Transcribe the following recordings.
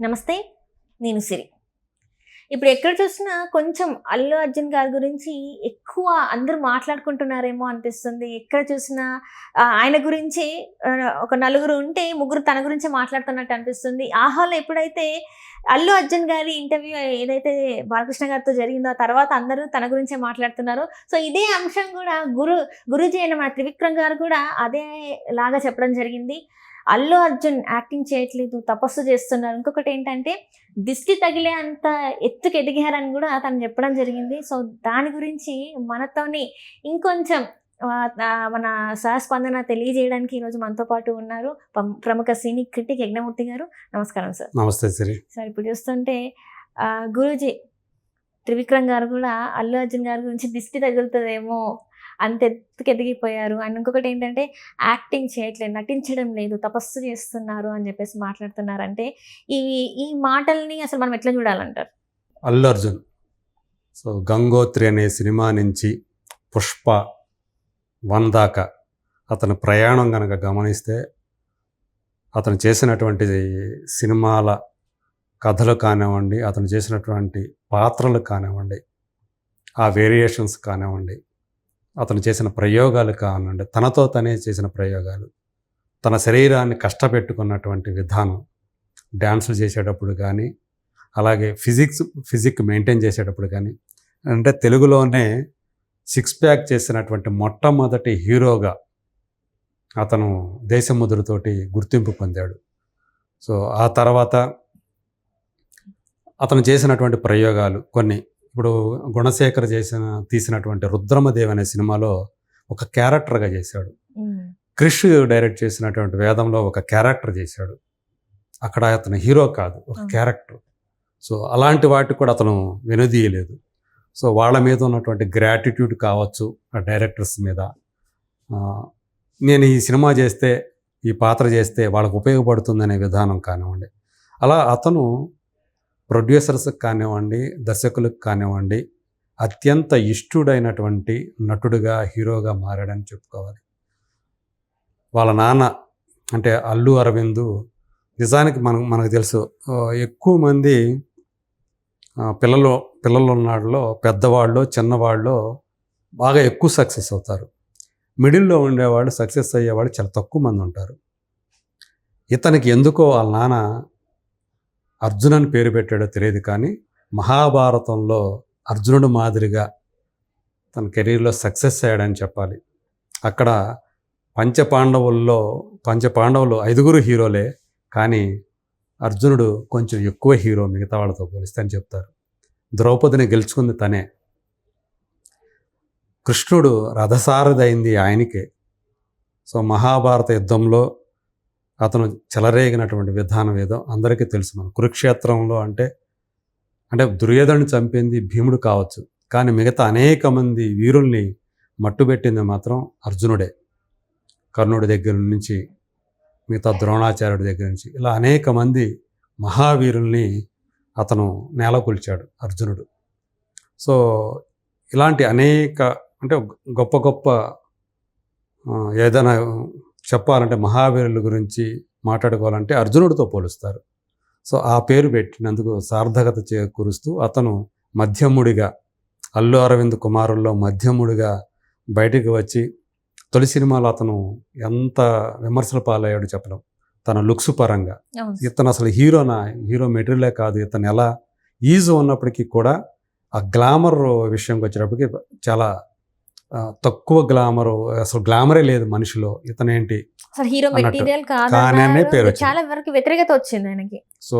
నమస్తే. నేను సిరి. ఇప్పుడు ఎక్కడ చూసినా కొంచెం అల్లు అర్జున్ గారి గురించి ఎక్కువ అందరూ మాట్లాడుకుంటున్నారేమో అనిపిస్తుంది. ఎక్కడ చూసినా ఆయన గురించి ఒక నలుగురు ఉంటే ముగ్గురు తన గురించే మాట్లాడుతున్నట్టు అనిపిస్తుంది. 'ఆహా'లో ఎప్పుడైతే అల్లు అర్జున్ గారి ఇంటర్వ్యూ ఏదైతే బాలకృష్ణ గారితో జరిగిందో, ఆ తర్వాత అందరూ తన గురించే మాట్లాడుతున్నారు. సో, ఇదే అంశం కూడా గురూజీ అయిన మన త్రివిక్రమ్ గారు కూడా అదే లాగా చెప్పడం జరిగింది. అల్లు అర్జున్ యాక్టింగ్ చేయట్లేదు, తపస్సు చేస్తున్నారు. ఇంకొకటి ఏంటంటే దిష్టి తగిలే అంత ఎత్తుకు ఎదిగారని కూడా తను చెప్పడం జరిగింది. సో, దాని గురించి మనతోని ఇంకొంచెం మన సహస్పందన తెలియజేయడానికి ఈరోజు మనతో పాటు ఉన్నారు ప్రముఖ సినీ క్రిటిక్ యజ్ఞమూర్తి గారు. నమస్కారం సార్. నమస్తే సిరి. సార్, ఇప్పుడు చూస్తుంటే గురూజీ త్రివిక్రమ్ గారు కూడా అల్లు అర్జున్ గారి గురించి దిష్టి తగులుతుందేమో అంత ఎత్తుకు ఎదిగిపోయారు. అండ్ ఇంకొకటి ఏంటంటే యాక్టింగ్ చేయట్లేదు, నటించడం లేదు, తపస్సు చేస్తున్నారు అని చెప్పేసి మాట్లాడుతున్నారు. అంటే ఈ మాటల్ని అసలు మనం ఎట్లా చూడాలంటారు? అల్లు అర్జున్ సో గంగోత్రి అనే సినిమా నుంచి పుష్ప 1 దాకా అతని ప్రయాణం కనుక గమనిస్తే అతను చేసినటువంటి సినిమాల కథలు కానివ్వండి, అతను చేసినటువంటి పాత్రలు కానివ్వండి, ఆ వేరియేషన్స్ కానివ్వండి, అతను చేసిన ప్రయోగాలు కానివ్వండి, తనతో తనే చేసిన ప్రయోగాలు, తన శరీరాన్ని కష్టపెట్టుకున్నటువంటి విధానం, డ్యాన్సులు చేసేటప్పుడు కానీ, అలాగే ఫిజిక్ మెయింటైన్ చేసేటప్పుడు కానీ, అంటే తెలుగులోనే 6 ప్యాక్ చేసినటువంటి మొట్టమొదటి హీరోగా అతను దేశముద్రతోటి గుర్తింపు పొందాడు. సో ఆ తర్వాత అతను చేసినటువంటి ప్రయోగాలు కొన్ని, ఇప్పుడు గుణశేఖర్ తీసినటువంటి రుద్రమదేవి అనే సినిమాలో ఒక క్యారెక్టర్గా చేశాడు. క్రిష్ డైరెక్ట్ చేసినటువంటి వేదంలో ఒక క్యారెక్టర్ చేశాడు. అక్కడ అతను హీరో కాదు, ఒక క్యారెక్టర్. సో అలాంటి వాటికి కూడా అతను వెనుదీయలేదు. సో వాళ్ళ మీద ఉన్నటువంటి గ్రాటిట్యూడ్ కావచ్చు, ఆ డైరెక్టర్స్ మీద, నేను ఈ సినిమా చేస్తే, ఈ పాత్ర చేస్తే వాళ్ళకు ఉపయోగపడుతుందనే విధానం కానివ్వండి, అలా అతను ప్రొడ్యూసర్స్కి కానివ్వండి, దర్శకులకు కానివ్వండి, అత్యంత ఇష్టుడైనటువంటి నటుడుగా, హీరోగా మారాడని చెప్పుకోవాలి. వాళ్ళ నాన్న అంటే అల్లు అరవింద్ నిజానికి మనకు తెలుసు, ఎక్కువ మంది పిల్లలు ఉన్నాళ్ళలో పెద్దవాళ్ళు, చిన్నవాళ్ళు బాగా ఎక్కువ సక్సెస్ అవుతారు. మిడిల్లో ఉండేవాళ్ళు, సక్సెస్ అయ్యేవాళ్ళు చాలా తక్కువ మంది ఉంటారు. ఇతనికి ఎందుకో వాళ్ళ నాన్న అర్జున్ అని పేరు పెట్టాడో తెలియదు, కానీ మహాభారతంలో అర్జునుడు మాదిరిగా తన కెరీర్లో సక్సెస్ అయ్యాడని చెప్పాలి. అక్కడ పంచపాండవులు 5 హీరోలే, కానీ అర్జునుడు కొంచెం ఎక్కువ హీరో మిగతా వాళ్ళతో పోలిస్తే అని చెప్తారు. ద్రౌపదిని గెలుచుకుంది తనే. కృష్ణుడు రథసారథి అయింది ఆయనకే. సో మహాభారత యుద్ధంలో అతను చెలరేగినటువంటి విధానం ఏదో అందరికీ తెలుసు. మన కురుక్షేత్రంలో అంటే దుర్యోధను చంపింది భీముడు కావచ్చు, కానీ మిగతా అనేక మంది వీరుల్ని మట్టుబెట్టింది మాత్రం అర్జునుడే. కర్ణుడి దగ్గర నుంచి, మిగతా ద్రోణాచార్యుడి దగ్గర నుంచి, ఇలా అనేక మంది మహావీరుల్ని అతను నేలకొల్చాడు అర్జునుడు. సో ఇలాంటి అనేక గొప్ప గొప్ప ఏదైనా చెప్పాలంటే మహావీరుల గురించి మాట్లాడుకోవాలంటే అర్జునుడితో పోలుస్తారు. సో ఆ పేరు పెట్టినందుకు సార్థకత చేకూరుస్తూ అతను మధ్యముడిగా, అల్లు అరవింద్ కుమారుల్లో మధ్యముడిగా బయటికి వచ్చి, తొలి సినిమాలో అతను ఎంత విమర్శల పాలయ్యాడు చెప్పడం. తన లుక్స్ పరంగా ఇతను అసలు హీరో మెటీరియలే కాదు. ఇతను ఎలా ఈజీ ఉన్నప్పటికీ కూడా ఆ గ్లామర్ విషయంకి వచ్చేటప్పటికి చాలా తక్కువ గ్లామరు, అసలు గ్లామరే లేదు మనిషిలో. ఇతనేంటి హీరో మెటీరియల్ కానే పేరు చాలా వరకు వ్యతిరేకత వచ్చింది ఆయనకి. సో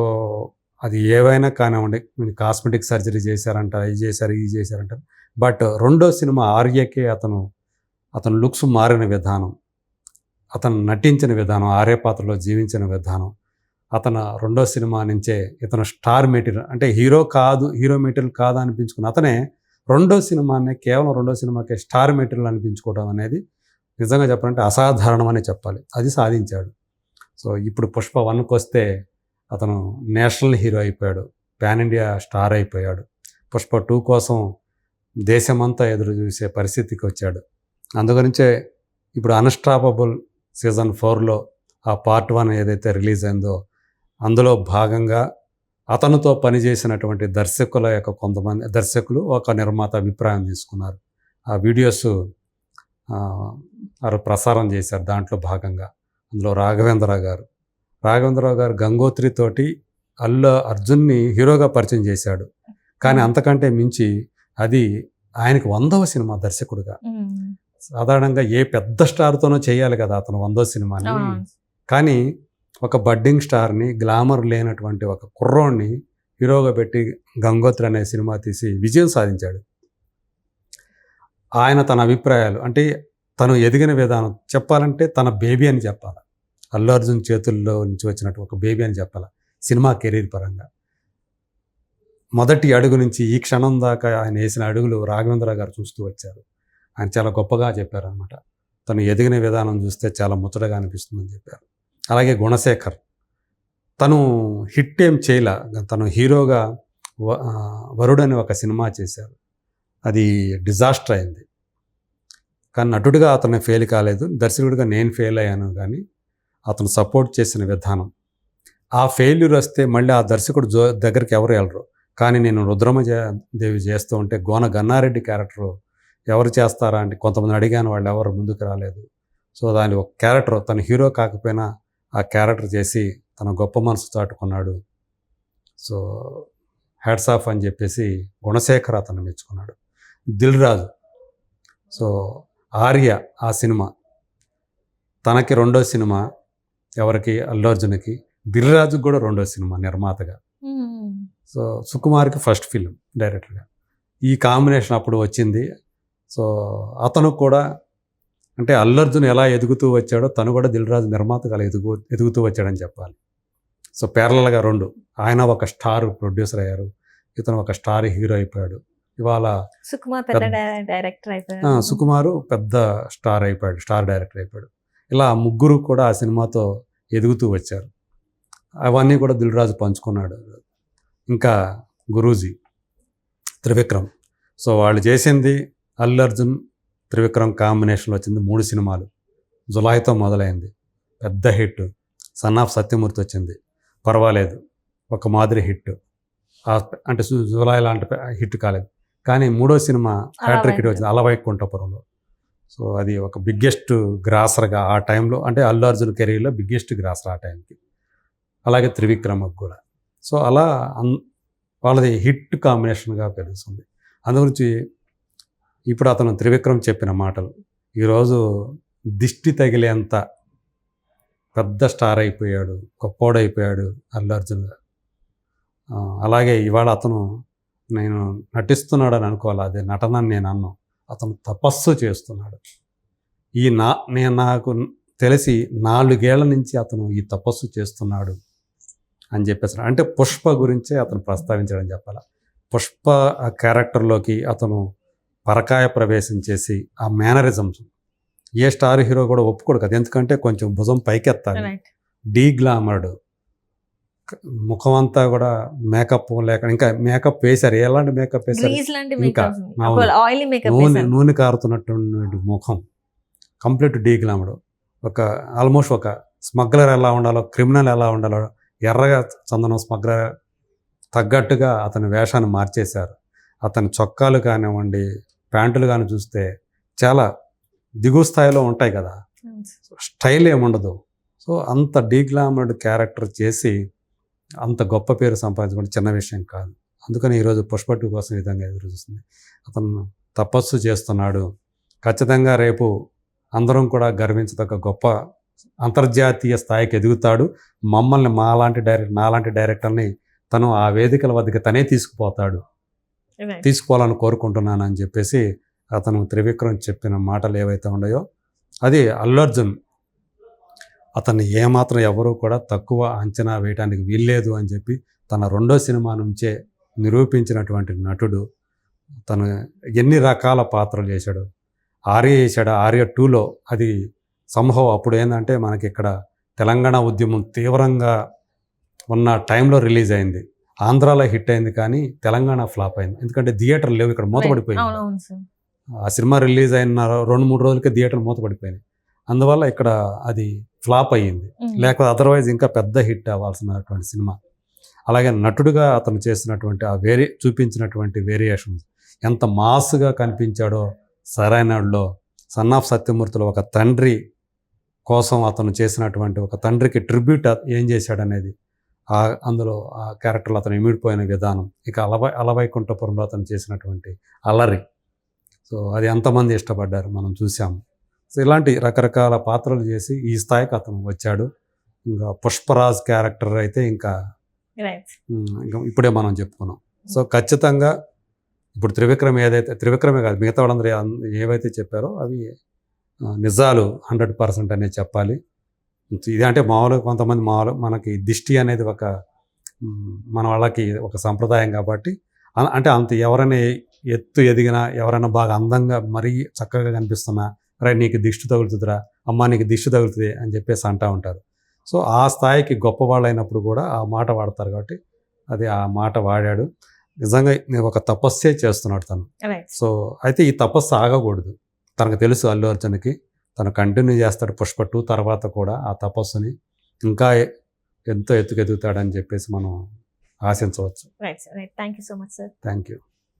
అది ఏవైనా కానివ్వండి, కాస్మెటిక్ సర్జరీ చేశారంట, ఇది చేశారంటారు. బట్ రెండో సినిమా ఆర్యకే అతను లుక్స్ మారిన విధానం, అతను నటించిన విధానం, ఆర్య పాత్రలో జీవించిన విధానం, అతను రెండో సినిమా నుంచే ఇతను స్టార్ మెటీరియల్, అంటే హీరో మెటీరియల్ కాదు అనిపించుకున్న అతనే కేవలం రెండో సినిమాకే స్టార్ మెటీరియల్ అనిపించుకోవడం అనేది నిజంగా చెప్పాలంటే అసాధారణం అని చెప్పాలి. అది సాధించాడు. సో ఇప్పుడు పుష్ప 1కి వస్తే అతను నేషనల్ హీరో అయిపోయాడు, పాన్ ఇండియా స్టార్ అయిపోయాడు. పుష్ప 2 కోసం దేశమంతా ఎదురు చూసే పరిస్థితికి వచ్చాడు. అందుగురించే ఇప్పుడు అన్స్టాపబుల్ సీజన్ 4లో ఆ పార్ట్ 1 ఏదైతే రిలీజ్ అయిందో అందులో భాగంగా అతనితో పనిచేసినటువంటి దర్శకుల యొక్క కొంతమంది దర్శకులు ఒక నిర్మాత అభిప్రాయం తీసుకున్నారు. ఆ వీడియోస్ వారు ప్రసారం చేశారు. దాంట్లో భాగంగా అందులో రాఘవేంద్రరావు గారు గంగోత్రి తోటి అల్లు అర్జున్ని హీరోగా పరిచయం చేశాడు. కానీ అంతకంటే మించి అది ఆయనకి 100వ సినిమా దర్శకుడుగా. సాధారణంగా ఏ పెద్ద స్టార్తోనో చేయాలి కదా అతను 100వ సినిమాని. కానీ ఒక బడ్డింగ్ స్టార్ని, గ్లామర్ లేనటువంటి ఒక కుర్రోడ్ని హీరోగా పెట్టి గంగోత్రి అనే సినిమా తీసి విజయం సాధించాడు. ఆయన తన అభిప్రాయాలు అంటే తను ఎదిగిన విధానం చెప్పాలంటే తన బేబీ అని చెప్పాలి. అల్లు అర్జున్ చేతుల్లో నుంచి వచ్చినట్టు ఒక బేబీ అని చెప్పాలి సినిమా కెరీర్ పరంగా. మొదటి అడుగు నుంచి ఈ క్షణం దాకా ఆయన వేసిన అడుగులు రాఘవేంద్ర గారు చూస్తూ వచ్చారు. ఆయన చాలా గొప్పగా చెప్పారనమాట. తను ఎదిగిన విధానం చూస్తే చాలా ముచ్చటగా అనిపిస్తుందని చెప్పారు. అలాగే గుణశేఖర్ తను హిట్ ఏం చేయలే. తను హీరోగా వరుడు అని ఒక సినిమా చేశారు. అది డిజాస్టర్ అయింది. కానీ నటుడిగా అతను ఫెయిల్ కాలేదు. దర్శకుడిగా నేను ఫెయిల్ అయ్యాను. కానీ అతను సపోర్ట్ చేసిన విధానం, ఆ ఫెయిల్యూర్ వస్తే మళ్ళీ ఆ దర్శకుడు దగ్గరికి ఎవరు వెళ్ళరు. కానీ నేను రుద్రమదేవి చేస్తూ ఉంటే గోన గన్నారెడ్డి క్యారెక్టర్ ఎవరు చేస్తారా అంటే కొంతమంది అడిగాను, వాళ్ళు ఎవరు ముందుకు రాలేదు. సో దాని ఒక క్యారెక్టర్ తను హీరో కాకపోయినా ఆ క్యారెక్టర్ చేసి తన గొప్ప మనసు చాటుకున్నాడు. సో హ్యాట్స్ ఆఫ్ అని చెప్పేసి గుణశేఖర్ అతను మెచ్చుకున్నాడు. దిల్ రాజు, సో ఆర్య ఆ సినిమా తనకి 2వ సినిమా, ఎవరికి అల్లు అర్జున్కి. దిల్ రాజుకి కూడా 2వ సినిమా నిర్మాతగా. సో సుకుమార్కి ఫస్ట్ ఫిల్మ్ డైరెక్టర్గా. ఈ కాంబినేషన్ అప్పుడు వచ్చింది. సో అతను కూడా అంటే అల్లు అర్జున్ ఎలా ఎదుగుతూ వచ్చాడో తను కూడా దిల్ రాజు నిర్మాతగా ఎదుగుతూ వచ్చాడని చెప్పాలి. సో ప్యారలల్గా 2, ఆయన ఒక స్టార్ ప్రొడ్యూసర్ అయ్యారు, ఇతను ఒక స్టార్ హీరో అయిపోయాడు. ఇవాళ సుకుమారు పెద్ద స్టార్ అయిపోయాడు, స్టార్ డైరెక్టర్ అయిపోయాడు. ఇలా ముగ్గురు కూడా ఆ సినిమాతో ఎదుగుతూ వచ్చారు. అవన్నీ కూడా దిల్ రాజు పంచుకున్నాడు. ఇంకా గురూజీ, త్రివిక్రమ్. సో వాళ్ళు చేసింది అల్లు అర్జున్ త్రివిక్రమ్ కాంబినేషన్లో వచ్చింది 3 సినిమాలు. జులాయితో మొదలైంది, పెద్ద హిట్. సన్ ఆఫ్ సత్యమూర్తి వచ్చింది, పర్వాలేదు, ఒక మాదిరి హిట్. అంటే జులాయి లాంటి హిట్ కాలేదు. కానీ 3వ సినిమా హ్యాట్రిక్ హిట్ వచ్చింది, అలవైకుంఠపురంలో. సో అది ఒక బిగ్గెస్ట్ గ్రాసర్గా ఆ టైంలో, అంటే అల్లు అర్జున్ కెరీర్లో బిగ్గెస్ట్ గ్రాసర్ ఆ టైంకి. అలాగే త్రివిక్రమ్కి కూడా. సో అలా వాళ్ళది హిట్ కాంబినేషన్గా పెరుగుతుంది. అందుగురించి ఇప్పుడు అతను త్రివిక్రమ్ చెప్పిన మాటలు ఈరోజు దిష్టి తగిలేంత పెద్ద స్టార్ అయిపోయాడు, గొప్పోడైపోయాడు అల్లు అర్జున్. అలాగే ఇవాళ అతను నేను నటిస్తున్నాడని అనుకోవాలి, అదే నటనని నేను అన్నాను. అతను తపస్సు చేస్తున్నాడు. నాకు తెలిసి 4 ఏళ్ల నుంచి అతను ఈ తపస్సు చేస్తున్నాడు అని చెప్పేసి. అంటే పుష్ప గురించే అతను ప్రస్తావించాడని చెప్పాలి. పుష్ప ఆ క్యారెక్టర్లోకి అతను పరకాయ ప్రవేశం చేసి ఆ మేనరిజమ్స్ ఏ స్టార్ హీరో కూడా ఒప్పుకోడు కదా, ఎందుకంటే కొంచెం భుజం పైకెత్తాలి, డీ గ్లామర్డ్ ముఖం అంతా కూడా మేకప్ లేక, ఇంకా మేకప్ వేశారు. ఎలాంటి మేకప్ వేశారు, ఇంకా నూనె కారుతున్నట్టు ముఖం, కంప్లీట్ డీ గ్లామర్డ్. ఆల్మోస్ట్ ఒక స్మగ్లర్ ఎలా ఉండాలో, క్రిమినల్ ఎలా ఉండాలో, ఎర్రగా చందనం స్మగ్లర్ తగ్గట్టుగా అతని వేషాన్ని మార్చేశారు. అతని చొక్కాలు కానివ్వండి, ప్యాంటులు కానీ చూస్తే చాలా దిగువ స్థాయిలో ఉంటాయి కదా, స్టైల్ ఏముండదు. సో అంత డీగ్లామర్డ్ క్యారెక్టర్ చేసి అంత గొప్ప పేరు సంపాదించుకుంటే చిన్న విషయం కాదు. అందుకని ఈరోజు పుష్ప 2 కోసం ఈ విధంగా ఎదురు చూస్తుంది. అతను తపస్సు చేస్తున్నాడు. ఖచ్చితంగా రేపు అందరం కూడా గర్వించదగ్గ గొప్ప అంతర్జాతీయ స్థాయికి ఎదుగుతాడు. మమ్మల్ని నాలాంటి డైరెక్టర్ని తను ఆ వేదికల వద్దకు తనే తీసుకోవాలని కోరుకుంటున్నాను అని చెప్పేసి అతను త్రివిక్రమ్ చెప్పిన మాటలు ఏవైతే ఉన్నాయో, అది అల్లు అర్జున్ అతన్ని ఏమాత్రం ఎవరూ కూడా తక్కువ అంచనా వేయడానికి వీల్లేదు అని చెప్పి తన 2వ సినిమా నుంచే నిరూపించినటువంటి నటుడు. తను ఎన్ని రకాల పాత్రలు చేశాడు. ఆర్య చేశాడు. ఆర్య 2లో అది సంభవం. అప్పుడు ఏంటంటే మనకి ఇక్కడ తెలంగాణ ఉద్యమం తీవ్రంగా ఉన్న టైంలో రిలీజ్ అయింది. ఆంధ్రాలో హిట్ అయింది, కానీ తెలంగాణ ఫ్లాప్ అయింది. ఎందుకంటే థియేటర్ లేవు, ఇక్కడ మూతపడిపోయింది. ఆ సినిమా రిలీజ్ అయిన 2-3 రోజులకే థియేటర్ మూతపడిపోయింది. అందువల్ల ఇక్కడ అది ఫ్లాప్ అయ్యింది. లేకపోతే అదర్వైజ్ ఇంకా పెద్ద హిట్ అవ్వాల్సినటువంటి సినిమా. అలాగే నటుడుగా అతను చేసినటువంటి ఆ చూపించినటువంటి వేరియేషన్స్ ఎంత మాస్గా కనిపించాడో సరైనలో, సన్ ఆఫ్ సత్యమూర్తిలో ఒక తండ్రి కోసం అతను చేసినటువంటి ఒక తండ్రికి ట్రిబ్యూట్ ఏం చేశాడనేది అందులో ఆ క్యారెక్టర్లో అతను ఇమిడిపోయిన విధానం, ఇక అలవైకుంఠపురంలో అతను చేసినటువంటి అల్లరి, సో అది ఎంతమంది ఇష్టపడ్డారు మనం చూసాము. సో ఇలాంటి రకరకాల పాత్రలు చేసి ఈ స్థాయికి అతను వచ్చాడు. ఇంకా పుష్పరాజ్ క్యారెక్టర్ అయితే ఇంకా ఇప్పుడే మనం చెప్పుకున్నాం. సో ఖచ్చితంగా ఇప్పుడు త్రివిక్రమే కాదు, మిగతా వాళ్ళందరూ ఏవైతే చెప్పారో అవి నిజాలు 100% అనేది చెప్పాలి. ఇది అంటే మామూలుగా కొంతమంది మనకి దిష్టి అనేది మన వాళ్ళకి ఒక సంప్రదాయం కాబట్టి, అంటే అంత ఎవరైనా ఎదిగినా, ఎవరైనా బాగా అందంగా మరీ చక్కగా కనిపిస్తున్నా, రైట్ నీకు దిష్టి తగులుతుందిరా, అమ్మ నీకు దిష్టి తగులుతుంది అని చెప్పేసి అంటూ ఉంటారు. సో ఆ స్థాయికి గొప్పవాళ్ళు అయినప్పుడు కూడా ఆ మాట వాడతారు కాబట్టి అది ఆ మాట వాడాడు. నిజంగా ఒక తపస్సే చేస్తున్నాడు తను. సో అయితే ఈ తపస్సు ఆగకూడదు. తనకు తెలుసు అల్లు అర్జున్కి, తను కంటిన్యూ చేస్తాడు పుష్ప 2 తర్వాత కూడా ఆ తపస్సుని ఇంకా ఎంతో ఎత్తుకెదుగుతాడని చెప్పేసి మనం ఆశించవచ్చు. Right sir, right. Thank you so much sir. Thank you.